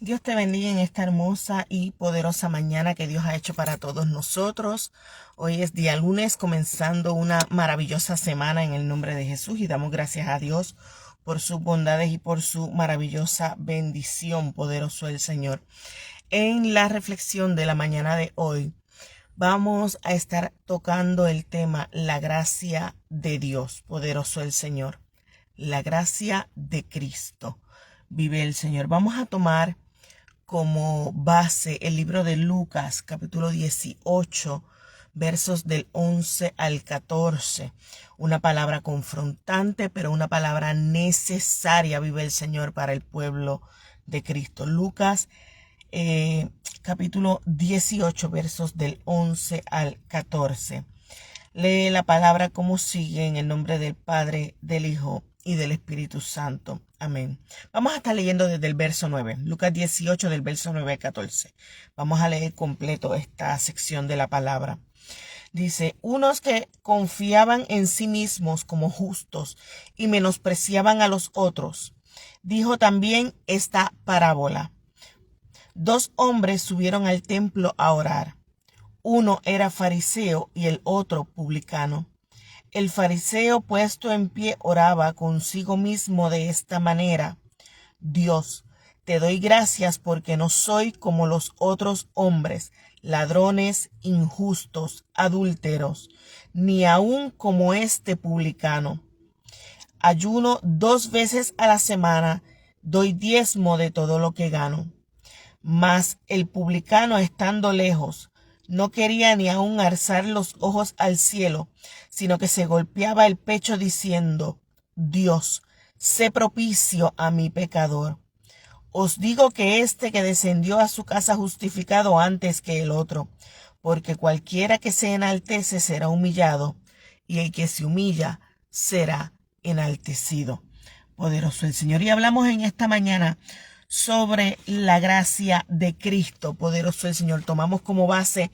Dios te bendiga en esta hermosa y poderosa mañana que Dios ha hecho para todos nosotros. Hoy es día lunes, comenzando una maravillosa semana en el nombre de Jesús, y damos gracias a Dios por sus bondades y por su maravillosa bendición. Poderoso el Señor. En la reflexión de la mañana de hoy vamos a estar tocando el tema la gracia de Dios. Poderoso el Señor. La gracia de Cristo. Vive el Señor. Vamos a tomar como base el libro de Lucas, capítulo 18, versos del 11 al 14. Una palabra confrontante, pero una palabra necesaria, vive el Señor, para el pueblo de Cristo. Lucas, capítulo 18, versos del 11 al 14. Lee la palabra como sigue, en el nombre del Padre, del Hijo y del Espíritu Santo. Amén. Vamos a estar leyendo desde el verso 9, Lucas 18 del verso 9 al 14. Vamos a leer completo esta sección de la palabra. Dice: unos que confiaban en sí mismos como justos y menospreciaban a los otros. Dijo también esta parábola. Dos hombres subieron al templo a orar. Uno era fariseo y el otro publicano. El fariseo, puesto en pie, oraba consigo mismo de esta manera: Dios, te doy gracias porque no soy como los otros hombres, ladrones, injustos, adúlteros, ni aun como este publicano. Ayuno 2 veces a la semana, doy diezmo de todo lo que gano. Mas el publicano, estando lejos, no quería ni aun alzar los ojos al cielo, sino que se golpeaba el pecho diciendo: Dios, sé propicio a mi pecador. Os digo que este que descendió a su casa justificado antes que el otro, porque cualquiera que se enaltece será humillado, y el que se humilla será enaltecido. Poderoso el Señor. Y hablamos en esta mañana sobre la gracia de Cristo. Poderoso el Señor. Tomamos como base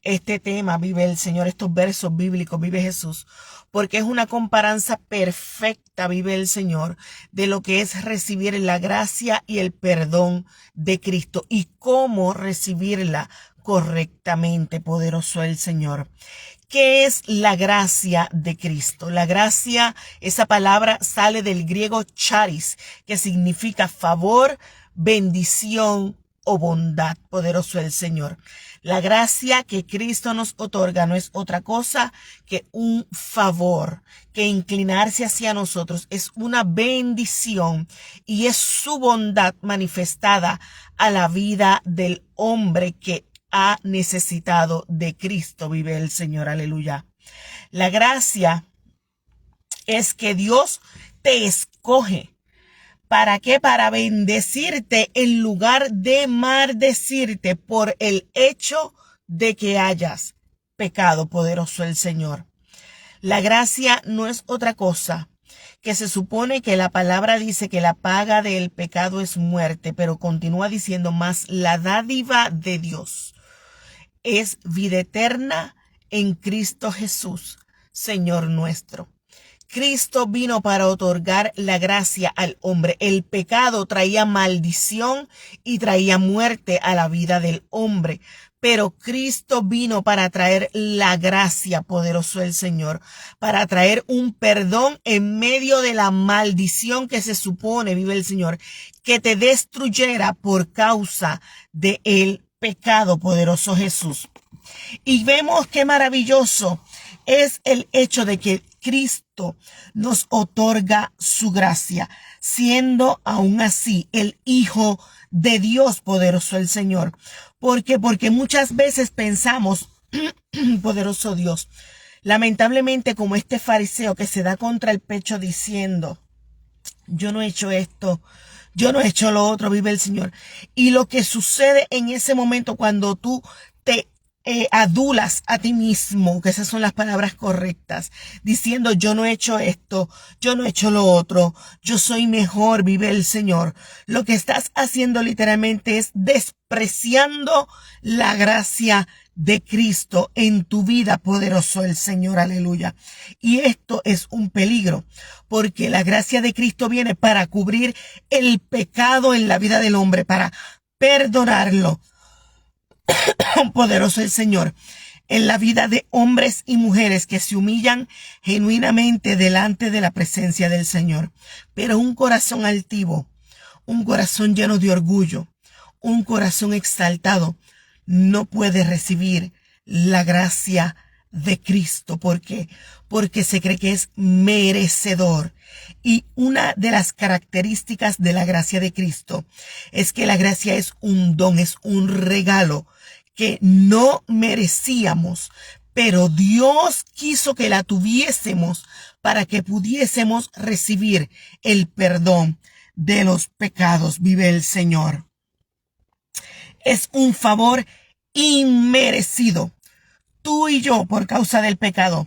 este tema, vive el Señor, estos versos bíblicos, vive Jesús, porque es una comparanza perfecta, vive el Señor, de lo que es recibir la gracia y el perdón de Cristo y cómo recibirla correctamente. Poderoso el Señor. ¿Qué es la gracia de Cristo? La gracia, esa palabra sale del griego charis, que significa favor, bendición o bondad. Poderoso el Señor. La gracia que Cristo nos otorga no es otra cosa que un favor, que inclinarse hacia nosotros es una bendición y es su bondad manifestada a la vida del hombre que ha necesitado de Cristo. Vive el Señor, aleluya. La gracia es que Dios te escoge. ¿Para qué? Para bendecirte en lugar de maldecirte por el hecho de que hayas pecado. Poderoso el Señor. La gracia no es otra cosa que se supone que la palabra dice que la paga del pecado es muerte, pero continúa diciendo más: la dádiva de Dios es vida eterna en Cristo Jesús, Señor nuestro. Cristo vino para otorgar la gracia al hombre. El pecado traía maldición y traía muerte a la vida del hombre. Pero Cristo vino para traer la gracia, poderoso el Señor, para traer un perdón en medio de la maldición que se supone, vive el Señor, que te destruyera por causa de el pecado. Poderoso Jesús. Y vemos qué maravilloso es el hecho de que Cristo nos otorga su gracia, siendo aún así el Hijo de Dios. Poderoso el Señor. ¿Por qué? Porque muchas veces pensamos, poderoso Dios, lamentablemente, como este fariseo que se da contra el pecho diciendo: yo no he hecho esto, yo no he hecho lo otro, vive el Señor. Y lo que sucede en ese momento cuando tú te adulas a ti mismo, que esas son las palabras correctas, diciendo: yo no he hecho esto, yo no he hecho lo otro, yo soy mejor, vive el Señor. Lo que estás haciendo literalmente es despreciando la gracia de Cristo en tu vida. Poderoso el Señor, aleluya. Y esto es un peligro, porque la gracia de Cristo viene para cubrir el pecado en la vida del hombre, para perdonarlo. Poderoso el Señor en la vida de hombres y mujeres que se humillan genuinamente delante de la presencia del Señor. Pero un corazón altivo, un corazón lleno de orgullo, un corazón exaltado, no puede recibir la gracia de Cristo. ¿Por qué? Porque se cree que es merecedor. Y una de las características de la gracia de Cristo es que la gracia es un don, es un regalo que no merecíamos, pero Dios quiso que la tuviésemos para que pudiésemos recibir el perdón de los pecados. Vive el Señor. Es un favor inmerecido. Tú y yo, por causa del pecado,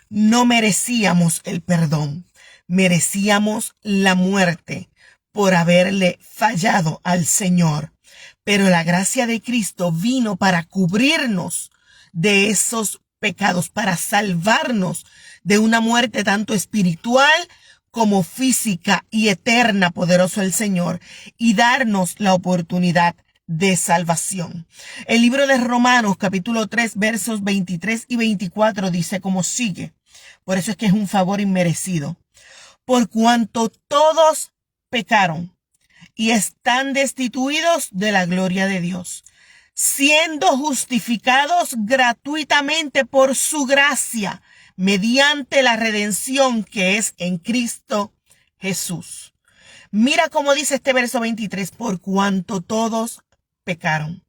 no merecíamos el perdón. Merecíamos la muerte por haberle fallado al Señor. Pero la gracia de Cristo vino para cubrirnos de esos pecados, para salvarnos de una muerte tanto espiritual como física y eterna, poderoso el Señor, y darnos la oportunidad de salvación. El libro de Romanos, capítulo 3, versos 23 y 24 dice como sigue. Por eso es que es un favor inmerecido. Por cuanto todos pecaron y están destituidos de la gloria de Dios, siendo justificados gratuitamente por su gracia, mediante la redención que es en Cristo Jesús. Mira cómo dice este verso 23, por cuanto todos pecaron.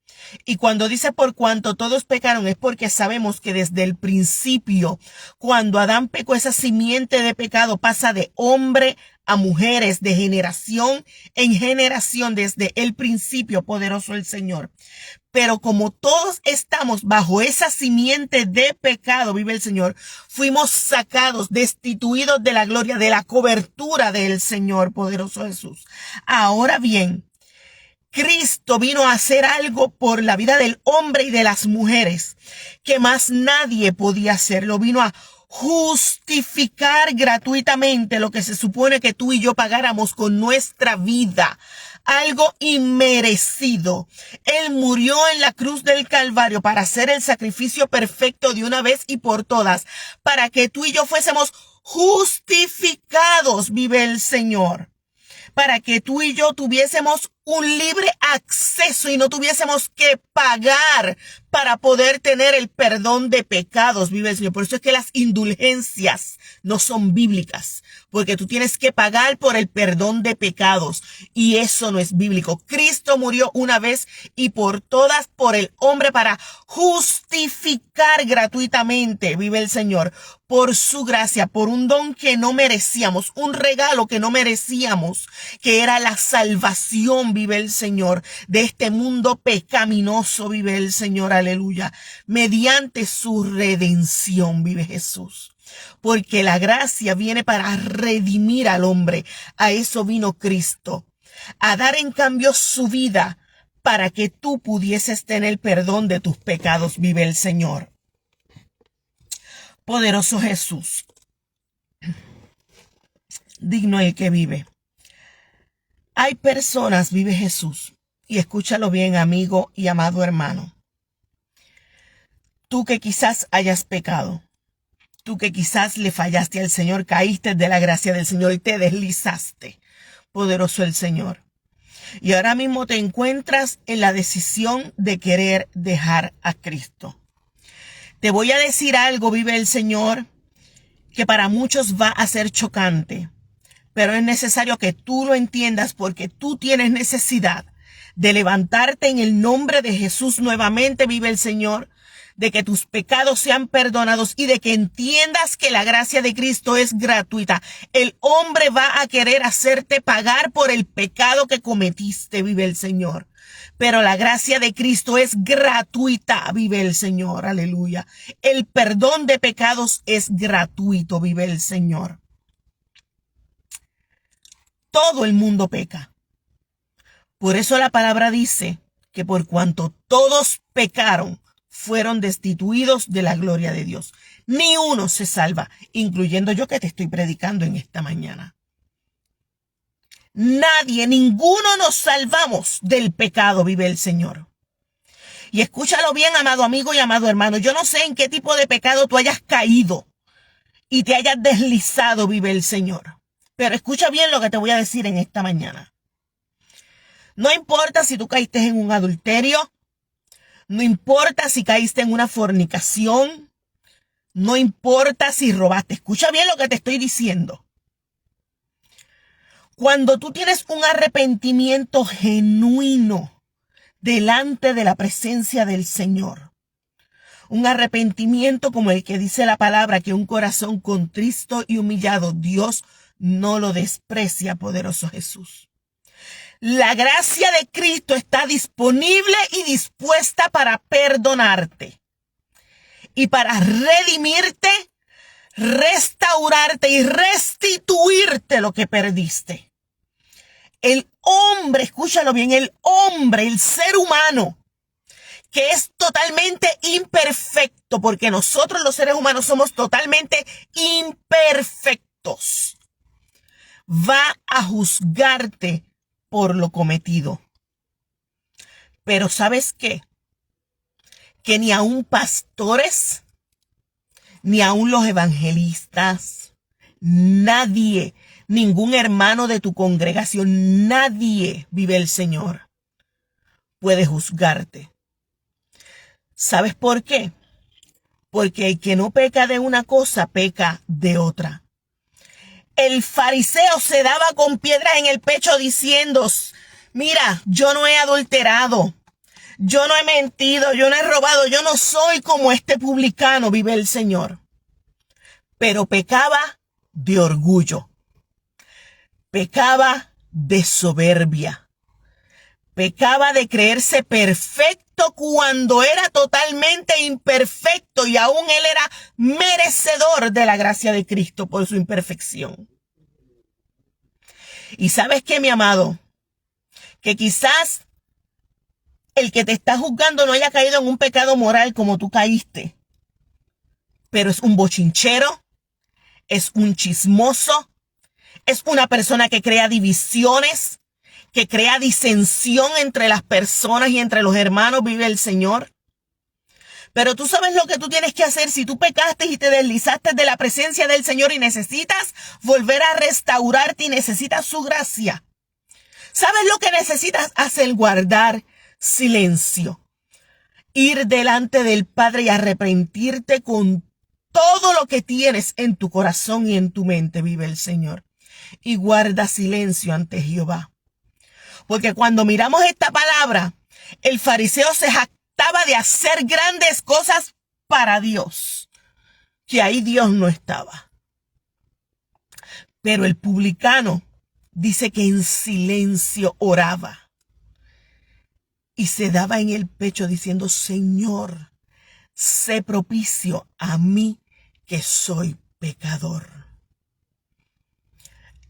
Y cuando dice por cuanto todos pecaron es porque sabemos que desde el principio, cuando Adán pecó, esa simiente de pecado pasa de hombre a mujeres, de generación en generación, desde el principio, poderoso el Señor. Pero como todos estamos bajo esa simiente de pecado, vive el Señor, fuimos sacados, destituidos de la gloria, de la cobertura del Señor, poderoso Jesús. Ahora bien, Cristo vino a hacer algo por la vida del hombre y de las mujeres que más nadie podía hacerlo. Vino a justificar gratuitamente lo que se supone que tú y yo pagáramos con nuestra vida. Algo inmerecido. Él murió en la cruz del Calvario para hacer el sacrificio perfecto de una vez y por todas, para que tú y yo fuésemos justificados, vive el Señor. Para que tú y yo tuviésemos un libre acceso y no tuviésemos que pagar para poder tener el perdón de pecados, vive el Señor. Por eso es que las indulgencias no son bíblicas, porque tú tienes que pagar por el perdón de pecados y eso no es bíblico. Cristo murió una vez y por todas por el hombre para justificar gratuitamente, vive el Señor, por su gracia, por un don que no merecíamos, un regalo que no merecíamos, que era la salvación, vive el Señor, de este mundo pecaminoso, vive el Señor, aleluya, mediante su redención, vive Jesús. Porque la gracia viene para redimir al hombre, a eso vino Cristo, a dar en cambio su vida para que tú pudieses tener perdón de tus pecados, vive el Señor. Poderoso Jesús, digno el que vive. Hay personas, vive Jesús, y escúchalo bien, amigo y amado hermano. Tú que quizás hayas pecado, tú que quizás le fallaste al Señor, caíste de la gracia del Señor y te deslizaste, poderoso el Señor. Y ahora mismo te encuentras en la decisión de querer dejar a Cristo. Te voy a decir algo, vive el Señor, que para muchos va a ser chocante, pero es necesario que tú lo entiendas porque tú tienes necesidad de levantarte en el nombre de Jesús nuevamente, vive el Señor, de que tus pecados sean perdonados y de que entiendas que la gracia de Cristo es gratuita. El hombre va a querer hacerte pagar por el pecado que cometiste, vive el Señor. Pero la gracia de Cristo es gratuita, vive el Señor, aleluya. El perdón de pecados es gratuito, vive el Señor. Todo el mundo peca. Por eso la palabra dice que por cuanto todos pecaron, fueron destituidos de la gloria de Dios. Ni uno se salva, incluyendo yo que te estoy predicando en esta mañana. Nadie, ninguno nos salvamos del pecado, vive el Señor. Y escúchalo bien, amado amigo y amado hermano. Yo no sé en qué tipo de pecado tú hayas caído y te hayas deslizado, vive el Señor. Pero escucha bien lo que te voy a decir en esta mañana. No importa si tú caíste en un adulterio, no importa si caíste en una fornicación, no importa si robaste. Escucha bien lo que te estoy diciendo. Cuando tú tienes un arrepentimiento genuino delante de la presencia del Señor, un arrepentimiento como el que dice la palabra, que un corazón contristo y humillado, Dios no lo desprecia, poderoso Jesús. La gracia de Cristo está disponible y dispuesta para perdonarte y para redimirte, restaurarte y restituirte lo que perdiste. El hombre, escúchalo bien, el hombre, el ser humano, que es totalmente imperfecto, porque nosotros los seres humanos somos totalmente imperfectos, va a juzgarte por lo cometido. Pero ¿sabes qué? Que ni aun pastores, ni aun los evangelistas, nadie, ningún hermano de tu congregación, nadie, vive el Señor, puede juzgarte. ¿Sabes por qué? Porque el que no peca de una cosa, peca de otra. El fariseo se daba con piedras en el pecho diciendo, mira, yo no he adulterado, yo no he mentido, yo no he robado, yo no soy como este publicano, vive el Señor. Pero pecaba de orgullo, pecaba de soberbia, pecaba de creerse perfecto cuando era totalmente imperfecto y aún él era merecedor de la gracia de Cristo por su imperfección. Y sabes qué, mi amado, que quizás el que te está juzgando no haya caído en un pecado moral como tú caíste, pero es un bochinchero, es un chismoso, es una persona que crea divisiones, que crea disensión entre las personas y entre los hermanos, vive el Señor. Pero tú sabes lo que tú tienes que hacer si tú pecaste y te deslizaste de la presencia del Señor y necesitas volver a restaurarte y necesitas su gracia. ¿Sabes lo que necesitas hacer? Guardar silencio. Ir delante del Padre y arrepentirte con todo lo que tienes en tu corazón y en tu mente, vive el Señor. Y guarda silencio ante Jehová. Porque cuando miramos esta palabra, el fariseo se jactaba de hacer grandes cosas para Dios, que ahí Dios no estaba. Pero el publicano dice que en silencio oraba y se daba en el pecho diciendo, Señor, sé propicio a mí que soy pecador.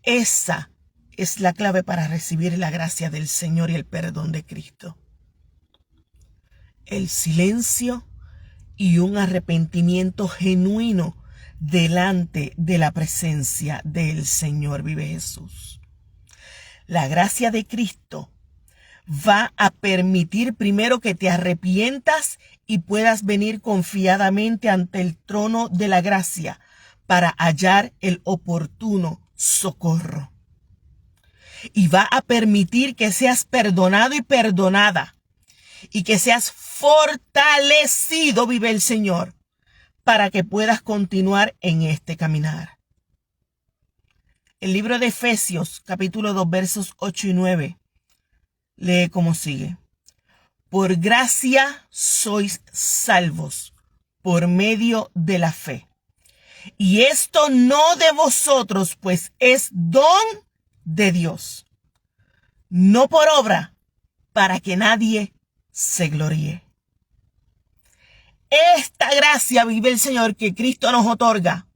Esa es la clave para recibir la gracia del Señor y el perdón de Cristo. El silencio y un arrepentimiento genuino delante de la presencia del Señor, vive Jesús. La gracia de Cristo va a permitir primero que te arrepientas y puedas venir confiadamente ante el trono de la gracia para hallar el oportuno socorro. Y va a permitir que seas perdonado y perdonada y que seas fortalecido, vive el Señor, para que puedas continuar en este caminar. El libro de Efesios, capítulo 2, versos 8 y 9, lee como sigue. Por gracia sois salvos por medio de la fe. Y esto no de vosotros, pues es don de Dios, no por obra, para que nadie se gloríe. Esta gracia, vive el Señor, que Cristo nos otorga,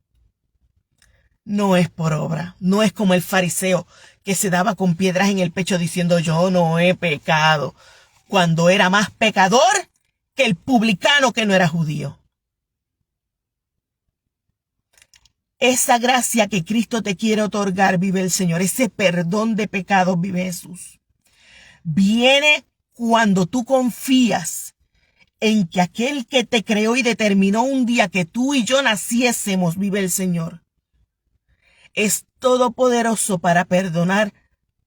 no es por obra, no es como el fariseo que se daba con piedras en el pecho diciendo yo no he pecado, cuando era más pecador que el publicano que no era judío. Esa gracia que Cristo te quiere otorgar, vive el Señor. Ese perdón de pecados, vive Jesús. Viene cuando tú confías en que aquel que te creó y determinó un día que tú y yo naciésemos, vive el Señor, es todopoderoso para perdonar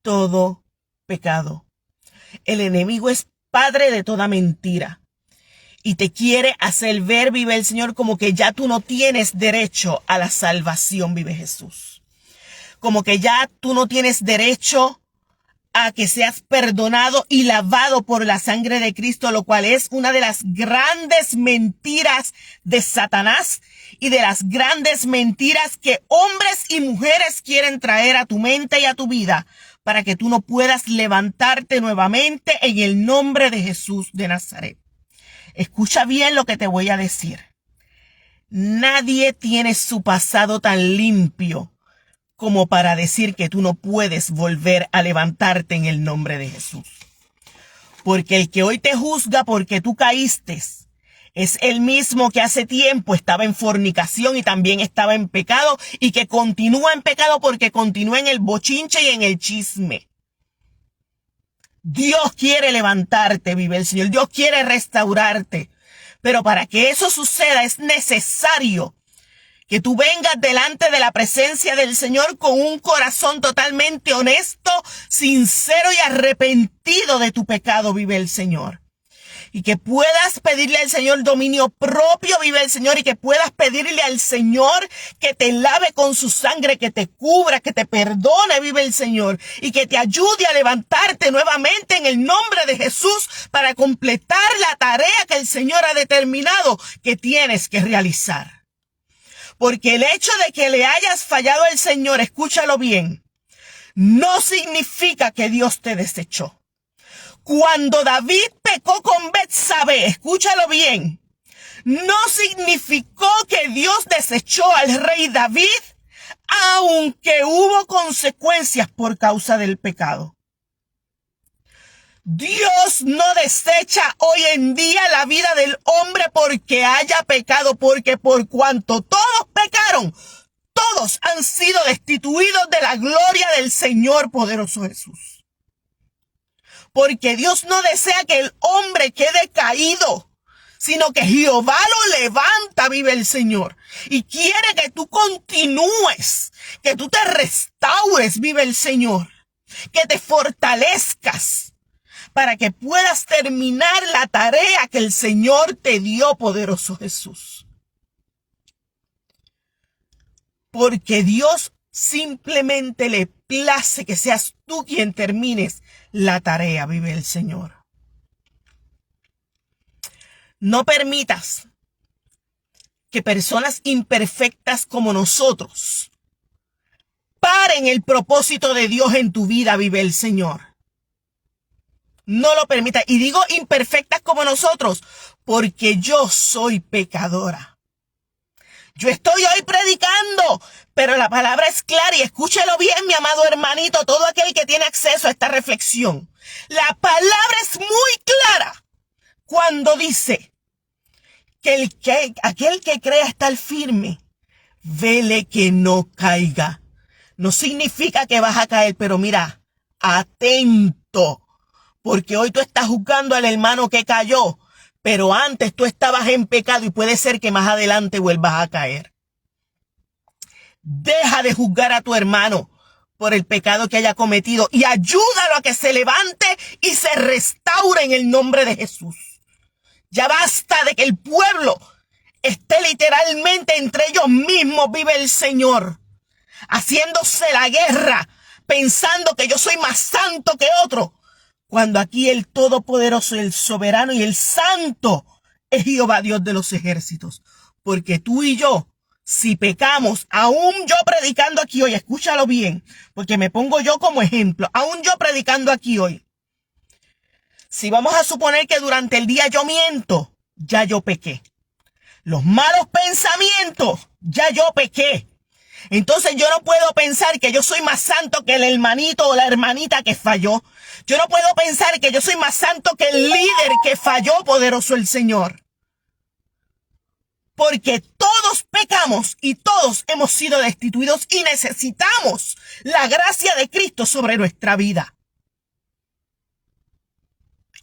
todo pecado. El enemigo es padre de toda mentira y te quiere hacer ver, vive el Señor, como que ya tú no tienes derecho a la salvación, vive Jesús. Como que ya tú no tienes derecho a que seas perdonado y lavado por la sangre de Cristo, lo cual es una de las grandes mentiras de Satanás y de las grandes mentiras que hombres y mujeres quieren traer a tu mente y a tu vida para que tú no puedas levantarte nuevamente en el nombre de Jesús de Nazaret. Escucha bien lo que te voy a decir. Nadie tiene su pasado tan limpio como para decir que tú no puedes volver a levantarte en el nombre de Jesús. Porque el que hoy te juzga porque tú caíste es el mismo que hace tiempo estaba en fornicación y también estaba en pecado y que continúa en pecado porque continúa en el bochinche y en el chisme. Dios quiere levantarte, vive el Señor. Dios quiere restaurarte. Pero para que eso suceda es necesario que tú vengas delante de la presencia del Señor con un corazón totalmente honesto, sincero y arrepentido de tu pecado, vive el Señor. Y que puedas pedirle al Señor dominio propio, vive el Señor, y que puedas pedirle al Señor que te lave con su sangre, que te cubra, que te perdone, vive el Señor, y que te ayude a levantarte nuevamente en el nombre de Jesús para completar la tarea que el Señor ha determinado que tienes que realizar. Porque el hecho de que le hayas fallado al Señor, escúchalo bien, no significa que Dios te desechó. Cuando David pecó con Betsabé, escúchalo bien, no significó que Dios desechó al rey David, aunque hubo consecuencias por causa del pecado. Dios no desecha hoy en día la vida del hombre porque haya pecado, porque por cuanto todos pecaron, todos han sido destituidos de la gloria del Señor poderoso Jesús. Porque Dios no desea que el hombre quede caído, sino que Jehová lo levanta, vive el Señor. Y quiere que tú continúes, que tú te restaures, vive el Señor, que te fortalezcas, para que puedas terminar la tarea que el Señor te dio, poderoso Jesús. Porque Dios simplemente le place que seas tú quien termines la tarea, vive el Señor. No permitas que personas imperfectas como nosotros paren el propósito de Dios en tu vida, vive el Señor. No lo permita. Y digo imperfectas como nosotros, porque yo soy pecadora. Yo estoy hoy predicando, pero la palabra es clara y escúchelo bien, mi amado hermanito, todo aquel que tiene acceso a esta reflexión. La palabra es muy clara cuando dice que aquel que crea estar firme, vele que no caiga. No significa que vas a caer, pero mira, atento. Porque hoy tú estás juzgando al hermano que cayó, pero antes tú estabas en pecado y puede ser que más adelante vuelvas a caer. Deja de juzgar a tu hermano por el pecado que haya cometido y ayúdalo a que se levante y se restaure en el nombre de Jesús. Ya basta de que el pueblo esté literalmente entre ellos mismos, vive el Señor, haciéndose la guerra, pensando que yo soy más santo que otro. Cuando aquí el Todopoderoso, el Soberano y el Santo es Jehová Dios de los ejércitos. Porque tú y yo, si pecamos, aún yo predicando aquí hoy, escúchalo bien, porque me pongo yo como ejemplo, aún yo predicando aquí hoy. Si vamos a suponer que durante el día yo miento, ya yo pequé. Los malos pensamientos, ya yo pequé. Entonces yo no puedo pensar que yo soy más santo que el hermanito o la hermanita que falló. Yo no puedo pensar que yo soy más santo que el líder que falló, poderoso el Señor. Porque todos pecamos y todos hemos sido destituidos y necesitamos la gracia de Cristo sobre nuestra vida.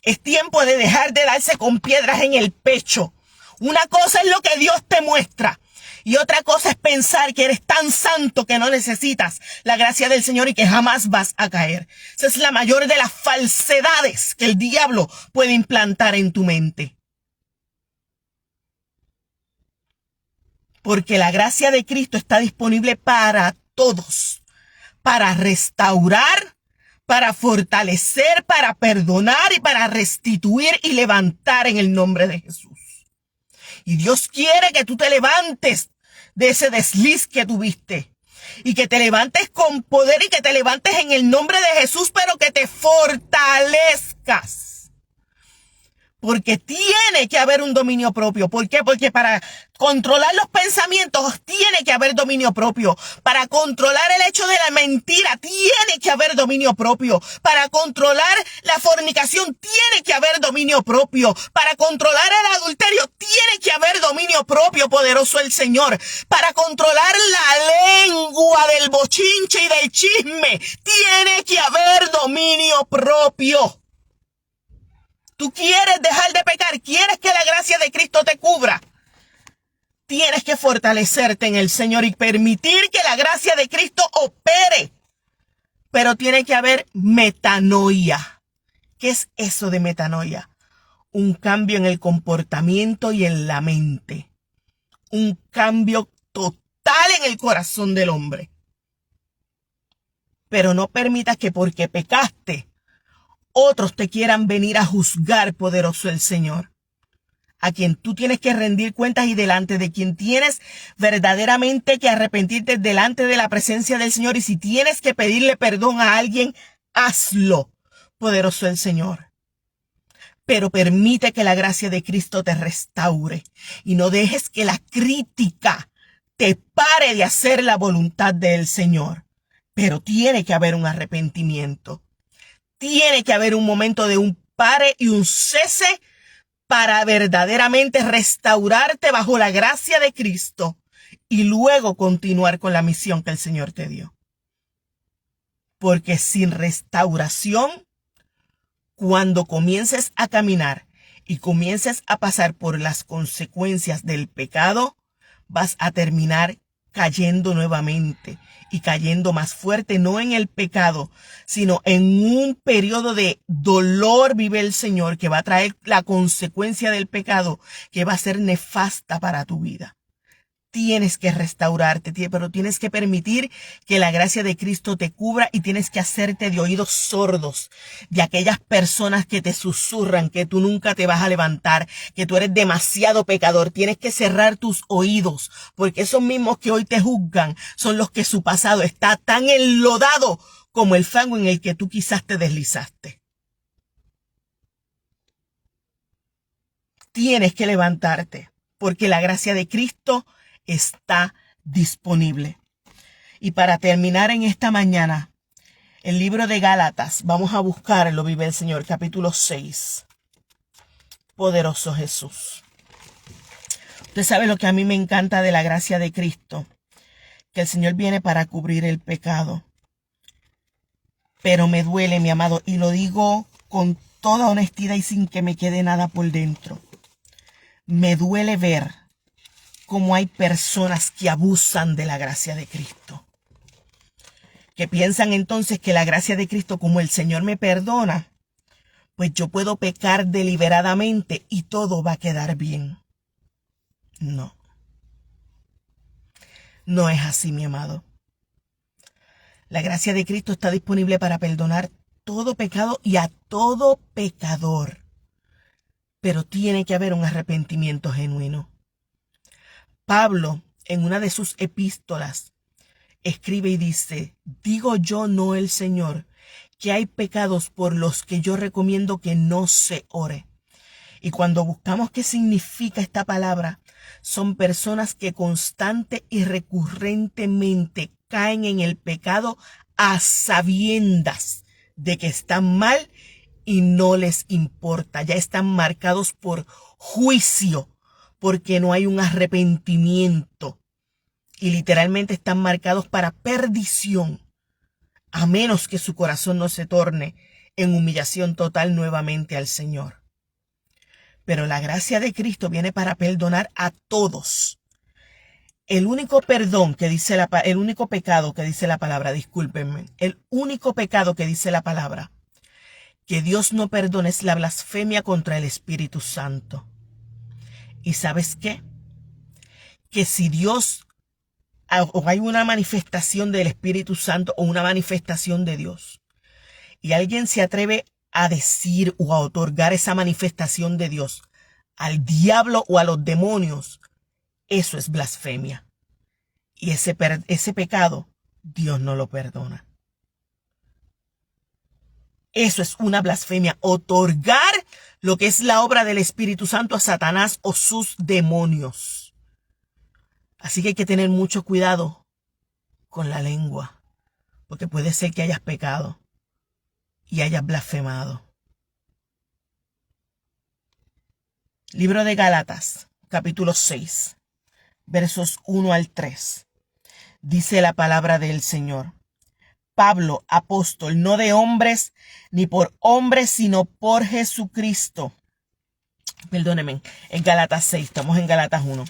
Es tiempo de dejar de darse con piedras en el pecho. Una cosa es lo que Dios te muestra y otra cosa es pensar que eres tan santo que no necesitas la gracia del Señor y que jamás vas a caer. Esa es la mayor de las falsedades que el diablo puede implantar en tu mente. Porque la gracia de Cristo está disponible para todos, para restaurar, para fortalecer, para perdonar y para restituir y levantar en el nombre de Jesús. Y Dios quiere que tú te levantes de ese desliz que tuviste y que te levantes con poder y que te levantes en el nombre de Jesús, pero que te fortalezcas. Porque tiene que haber un dominio propio. ¿Por qué? Porque para controlar los pensamientos tiene que haber dominio propio. Para controlar el hecho de la mentira tiene que haber dominio propio. Para controlar la fornicación tiene que haber dominio propio. Para controlar el adulterio tiene que haber dominio propio, poderoso el Señor. Para controlar la lengua del bochinche y del chisme tiene que haber dominio propio. Tú quieres dejar de pecar, quieres que la gracia de Cristo te cubra. Tienes que fortalecerte en el Señor y permitir que la gracia de Cristo opere. Pero tiene que haber metanoia. ¿Qué es eso de metanoia? Un cambio en el comportamiento y en la mente. Un cambio total en el corazón del hombre. Pero no permitas que porque pecaste, otros te quieran venir a juzgar, poderoso el Señor, a quien tú tienes que rendir cuentas y delante de quien tienes verdaderamente que arrepentirte delante de la presencia del Señor. Y si tienes que pedirle perdón a alguien, hazlo, poderoso el Señor. Pero permite que la gracia de Cristo te restaure y no dejes que la crítica te pare de hacer la voluntad del Señor. Pero tiene que haber un arrepentimiento. Tiene que haber un momento de un pare y un cese para verdaderamente restaurarte bajo la gracia de Cristo y luego continuar con la misión que el Señor te dio. Porque sin restauración, cuando comiences a caminar y comiences a pasar por las consecuencias del pecado, vas a terminar cayendo nuevamente y cayendo más fuerte, no en el pecado, sino en un periodo de dolor, vive el Señor, que va a traer la consecuencia del pecado, que va a ser nefasta para tu vida. Tienes que restaurarte, pero tienes que permitir que la gracia de Cristo te cubra y tienes que hacerte de oídos sordos de aquellas personas que te susurran que tú nunca te vas a levantar, que tú eres demasiado pecador. Tienes que cerrar tus oídos, porque esos mismos que hoy te juzgan son los que su pasado está tan enlodado como el fango en el que tú quizás te deslizaste. Tienes que levantarte, porque la gracia de Cristo está disponible. Y para terminar en esta mañana, el libro de Gálatas, vamos a buscarlo, vive el Señor, capítulo 6. Poderoso Jesús. Usted sabe lo que a mí me encanta de la gracia de Cristo, que el Señor viene para cubrir el pecado. Pero me duele, mi amado, y lo digo con toda honestidad y sin que me quede nada por dentro. Me duele ver cómo hay personas que abusan de la gracia de Cristo. Que piensan entonces que la gracia de Cristo, como el Señor me perdona, pues yo puedo pecar deliberadamente y todo va a quedar bien. No. No es así, mi amado. La gracia de Cristo está disponible para perdonar todo pecado y a todo pecador. Pero tiene que haber un arrepentimiento genuino. Pablo, en una de sus epístolas, escribe y dice: digo yo, no el Señor, que hay pecados por los que yo recomiendo que no se ore. Y cuando buscamos qué significa esta palabra, son personas que constante y recurrentemente caen en el pecado a sabiendas de que están mal y no les importa. Ya están marcados por juicio, porque no hay un arrepentimiento y literalmente están marcados para perdición, a menos que su corazón no se torne en humillación total nuevamente al Señor. Pero la gracia de Cristo viene para perdonar a todos. El único perdón que dice el único pecado que dice la palabra, discúlpenme, el único pecado que dice la palabra que Dios no perdona es la blasfemia contra el Espíritu Santo. ¿Y sabes qué? Que si Dios o hay una manifestación del Espíritu Santo o una manifestación de Dios, y alguien se atreve a decir o a otorgar esa manifestación de Dios al diablo o a los demonios, eso es blasfemia. Y ese pecado Dios no lo perdona. Eso es una blasfemia, otorgar lo que es la obra del Espíritu Santo a Satanás o sus demonios. Así que hay que tener mucho cuidado con la lengua, porque puede ser que hayas pecado y hayas blasfemado. Libro de Gálatas, capítulo 6, versos 1 al 3. Dice la palabra del Señor. Pablo, apóstol, no de hombres ni por hombres, sino por Jesucristo. Perdónenme, en Gálatas 6, estamos en Gálatas 1.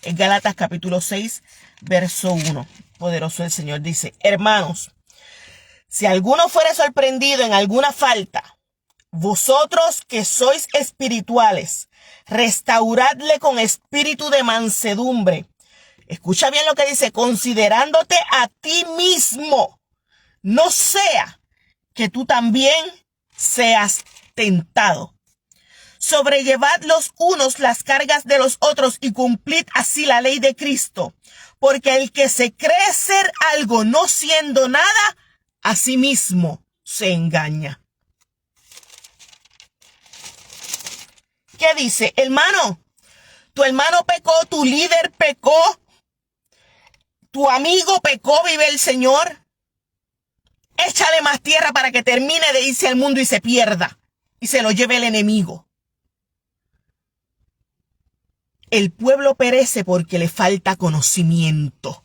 En Gálatas capítulo 6, verso 1. Poderoso el Señor dice, hermanos, si alguno fuere sorprendido en alguna falta, vosotros que sois espirituales, restauradle con espíritu de mansedumbre. Escucha bien lo que dice, considerándote a ti mismo. No sea que tú también seas tentado. Sobrellevad los unos las cargas de los otros y cumplid así la ley de Cristo. Porque el que se cree ser algo no siendo nada, a sí mismo se engaña. ¿Qué dice? Hermano, tu hermano pecó, tu líder pecó, tu amigo pecó, vive el Señor. Échale más tierra para que termine de irse al mundo y se pierda y se lo lleve el enemigo. El pueblo perece porque le falta conocimiento.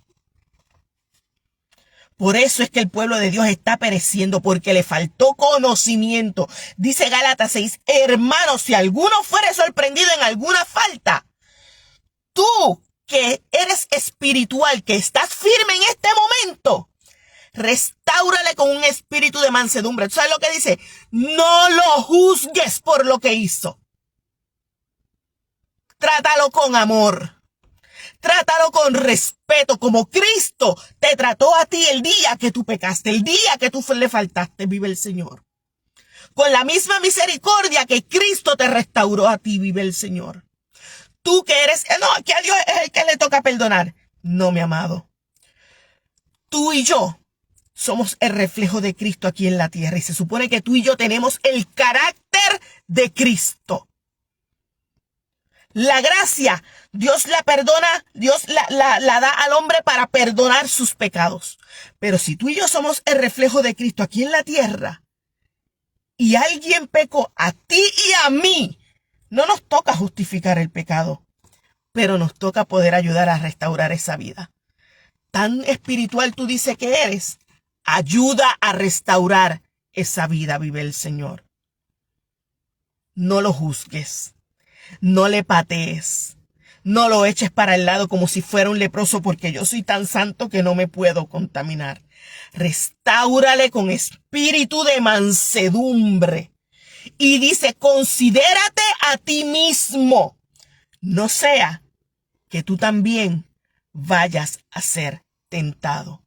Por eso es que el pueblo de Dios está pereciendo, porque le faltó conocimiento. Dice Gálatas 6, hermanos, si alguno fuere sorprendido en alguna falta, tú que eres espiritual, que estás firme en este momento, restáurale con un espíritu de mansedumbre. ¿Tú sabes lo que dice? No lo juzgues por lo que hizo. Trátalo con amor. Trátalo con respeto, como Cristo te trató a ti el día que tú pecaste, el día que tú le faltaste, vive el Señor. Con la misma misericordia que Cristo te restauró a ti, vive el Señor. Tú que eres, no, que a Dios es el que le toca perdonar. No, mi amado. Tú y yo somos el reflejo de Cristo aquí en la tierra y se supone que tú y yo tenemos el carácter de Cristo. La gracia, Dios la perdona, Dios la da al hombre para perdonar sus pecados. Pero si tú y yo somos el reflejo de Cristo aquí en la tierra y alguien pecó a ti y a mí, no nos toca justificar el pecado, pero nos toca poder ayudar a restaurar esa vida. Tan espiritual tú dices que eres, ayuda a restaurar esa vida, vive el Señor. No lo juzgues. No le patees, no lo eches para el lado como si fuera un leproso porque yo soy tan santo que no me puedo contaminar. Restáurale con espíritu de mansedumbre. Y dice, considérate a ti mismo. No sea que tú también vayas a ser tentado.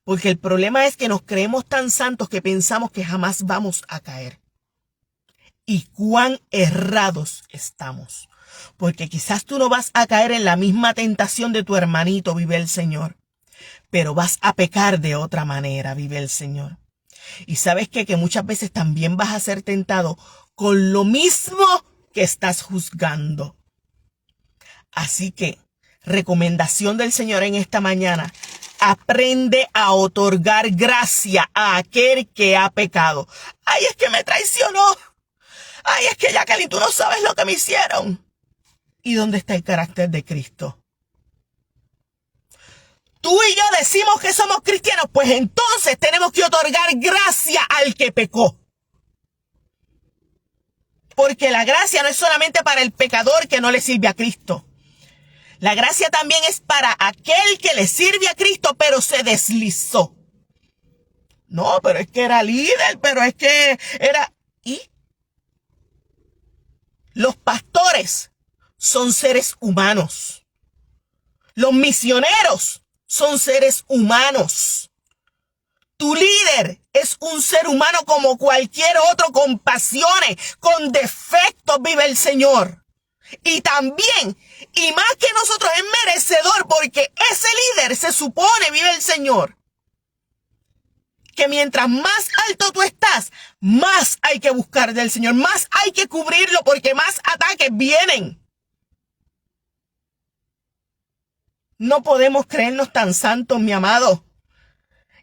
Porque el problema es que nos creemos tan santos que pensamos que jamás vamos a caer. Y cuán errados estamos. Porque quizás tú no vas a caer en la misma tentación de tu hermanito, vive el Señor. Pero vas a pecar de otra manera, vive el Señor. Y sabes qué? Que muchas veces también vas a ser tentado con lo mismo que estás juzgando. Así que, recomendación del Señor en esta mañana. Aprende a otorgar gracia a aquel que ha pecado. ¡Ay, es que me traicionó! Ay, es que Jacqueline, tú no sabes lo que me hicieron. ¿Y dónde está el carácter de Cristo? tú y yo decimos que somos cristianos, pues entonces tenemos que otorgar gracia al que pecó. Porque la gracia no es solamente para el pecador que no le sirve a Cristo. La gracia también es para aquel que le sirve a Cristo, pero se deslizó. No, pero es que era líder, pero es que era... ¿Y? Los pastores son seres humanos. Los misioneros son seres humanos. Tu líder es un ser humano como cualquier otro, con pasiones, con defectos, vive el Señor. Y también, y más que nosotros, es merecedor, porque ese líder se supone, vive el Señor, que mientras más alto tú estás, más hay que buscar del Señor, más hay que cubrirlo, porque más ataques vienen. No podemos creernos tan santos, mi amado,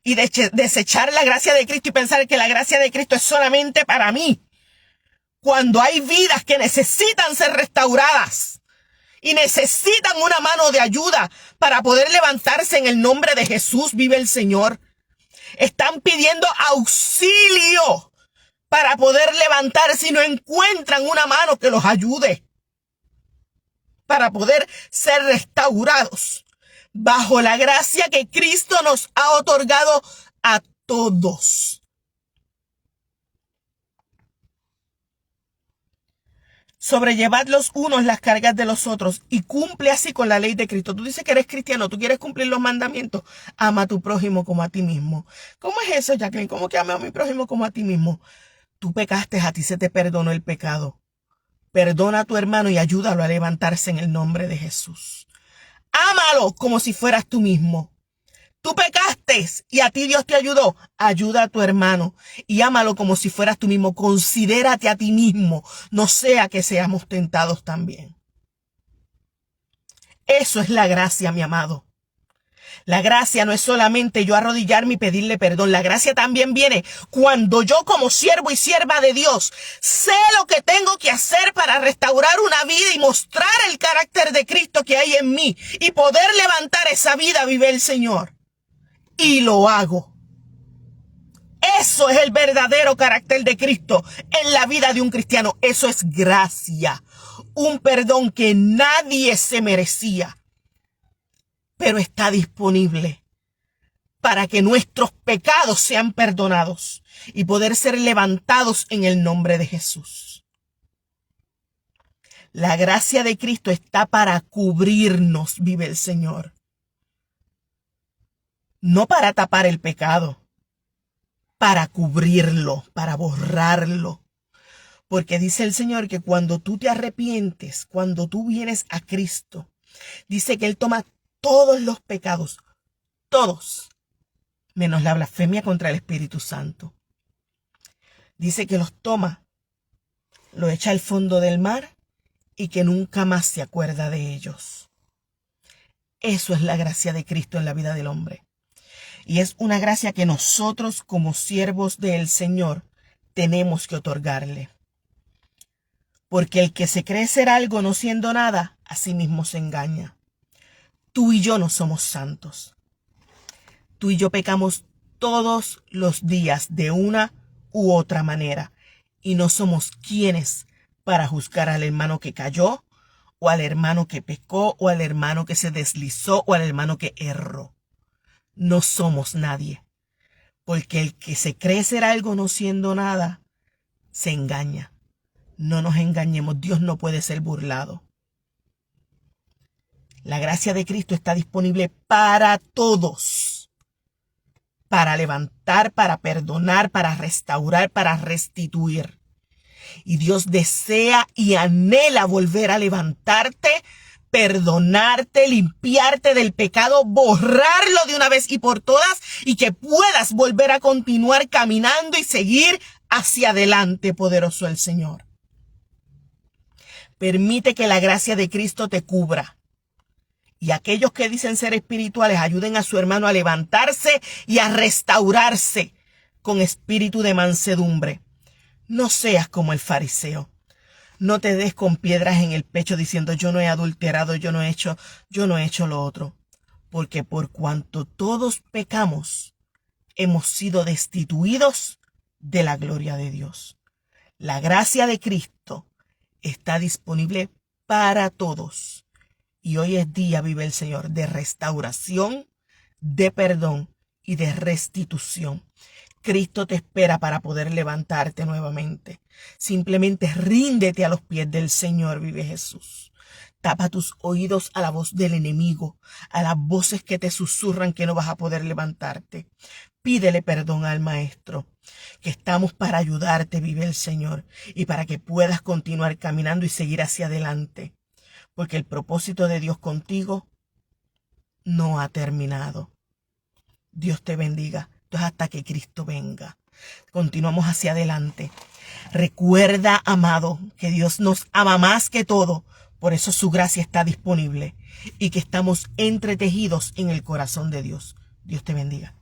y desechar la gracia de Cristo y pensar que la gracia de Cristo es solamente para mí, cuando hay vidas que necesitan ser restauradas y necesitan una mano de ayuda para poder levantarse en el nombre de Jesús, vive el Señor. Están pidiendo auxilio para poder levantarse y no encuentran una mano que los ayude para poder ser restaurados bajo la gracia que Cristo nos ha otorgado a todos. Sobrellevad los unos las cargas de los otros y cumple así con la ley de Cristo. Tú dices que eres cristiano, tú quieres cumplir los mandamientos. Ama a tu prójimo como a ti mismo. ¿Cómo es eso, Jacqueline? ¿Cómo que ame a mi prójimo como a ti mismo? Tú pecaste, a ti se te perdonó el pecado. Perdona a tu hermano y ayúdalo a levantarse en el nombre de Jesús. Ámalo como si fueras tú mismo. Tú pecaste y a ti Dios te ayudó. Ayuda a tu hermano y ámalo como si fueras tú mismo. Considérate a ti mismo. No sea que seamos tentados también. Eso es la gracia, mi amado. La gracia no es solamente yo arrodillarme y pedirle perdón. La gracia también viene cuando yo, como siervo y sierva de Dios, sé lo que tengo que hacer para restaurar una vida y mostrar el carácter de Cristo que hay en mí y poder levantar esa vida, vive el Señor. Y lo hago. Eso es el verdadero carácter de Cristo en la vida de un cristiano. Eso es gracia. Un perdón que nadie se merecía, pero está disponible para que nuestros pecados sean perdonados y poder ser levantados en el nombre de Jesús. La gracia de Cristo está para cubrirnos, vive el Señor. No para tapar el pecado, para cubrirlo, para borrarlo. Porque dice el Señor que cuando tú te arrepientes, cuando tú vienes a Cristo, dice que Él toma todos los pecados, todos, menos la blasfemia contra el Espíritu Santo. Dice que los toma, lo echa al fondo del mar y que nunca más se acuerda de ellos. Eso es la gracia de Cristo en la vida del hombre. Y es una gracia que nosotros como siervos del Señor tenemos que otorgarle. Porque el que se cree ser algo no siendo nada, a sí mismo se engaña. Tú y yo no somos santos. Tú y yo pecamos todos los días de una u otra manera. Y no somos quienes para juzgar al hermano que cayó, o al hermano que pecó, o al hermano que se deslizó, o al hermano que erró. No somos nadie. Porque el que se cree ser algo no siendo nada, se engaña. No nos engañemos, Dios no puede ser burlado. La gracia de Cristo está disponible para todos. Para levantar, para perdonar, para restaurar, para restituir. Y Dios desea y anhela volver a levantarte, perdonarte, limpiarte del pecado, borrarlo de una vez y por todas y que puedas volver a continuar caminando y seguir hacia adelante, poderoso el Señor. Permite que la gracia de Cristo te cubra. Y aquellos que dicen ser espirituales ayuden a su hermano a levantarse y a restaurarse con espíritu de mansedumbre. No seas como el fariseo. No te des con piedras en el pecho diciendo yo no he adulterado, yo no he hecho lo otro. porque por cuanto todos pecamos, hemos sido destituidos de la gloria de Dios. La gracia de Cristo está disponible para todos. Y hoy es día, vive el Señor, de restauración, de perdón y de restitución. Cristo te espera para poder levantarte nuevamente. Simplemente ríndete a los pies del Señor, vive Jesús. Tapa tus oídos a la voz del enemigo, a las voces que te susurran que no vas a poder levantarte. Pídele perdón al Maestro, que estamos para ayudarte, vive el Señor, y para que puedas continuar caminando y seguir hacia adelante. Porque el propósito de Dios contigo no ha terminado. Dios te bendiga. Entonces hasta que Cristo venga. Continuamos hacia adelante. Recuerda, amado, que Dios nos ama más que todo. Por eso su gracia está disponible y que estamos entretejidos en el corazón de Dios. Dios te bendiga.